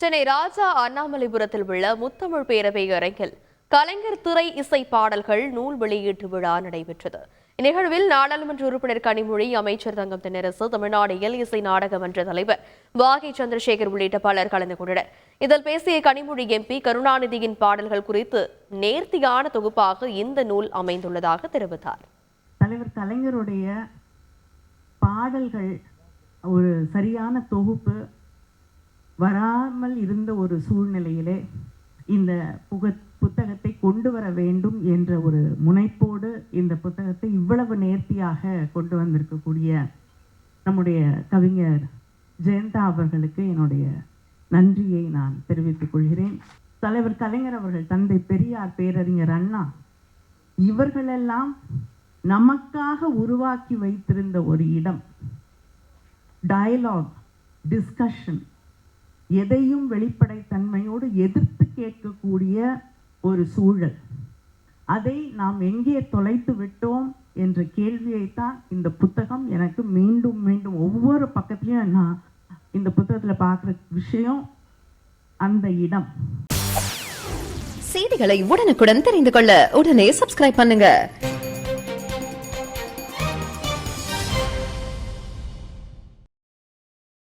சென்னை ராஜா அண்ணாமலைபுரத்தில் உள்ள முத்தமிழ் பேரவை அரங்கில் கலைஞர் திரை இசை பாடல்கள் நூல் வெளியீட்டு விழா நடைபெற்றது. இந்நிகழ்வில் நாடாளுமன்ற உறுப்பினர் கனிமொழி, அமைச்சர் தங்கம் தென்னரசு, தமிழ்நாடு இயல் இசை நாடக மன்ற தலைவர் வாகை சந்திரசேகர் உள்ளிட்ட பலர் கலந்து கொண்டனர். இதில் பேசிய கனிமொழி எம்பி, கருணாநிதியின் பாடல்கள் குறித்து நேர்த்தியான தொகுப்பாக இந்த நூல் அமைந்துள்ளதாக தெரிவித்தார். தலைவர் கலைஞருடைய பாடல்கள் ஒரு சரியான தொகுப்பு வராமல் இருந்த ஒரு சூழ்நிலையிலே இந்த புத்தகத்தை கொண்டு வர வேண்டும் என்ற ஒரு முனைப்போடு இந்த புத்தகத்தை இவ்வளவு நேர்த்தியாக கொண்டு வந்திருக்கக்கூடிய நம்முடைய கவிஞர் ஜெயந்தா அவர்களுக்கு என்னுடைய நன்றியை நான் தெரிவித்துக் கொள்கிறேன். தலைவர் கலைஞர் அவர்கள், தந்தை பெரியார், பேரறிஞர் அண்ணா இவர்களெல்லாம் நமக்காக உருவாக்கி வைத்திருந்த ஒரு இடம், டயலாக், டிஸ்கஷன், எதையும் வெளிப்படைத்தன்மையோடு எதிர்த்து கேட்கக்கூடிய ஒரு சூழல், அதை நாம் எங்கே தொலைத்து விட்டோம் என்ற கேள்வியைத்தான் இந்த புத்தகம் எனக்கு மீண்டும் மீண்டும் ஒவ்வொரு பக்கத்துலையும் நான் இந்த புத்தகத்தில் பார்க்குற விஷயம் அந்த இடம். செய்திகளை உடனுக்குடன் தெரிந்து கொள்ள உடனே சப்ஸ்கிரைப் பண்ணுங்க.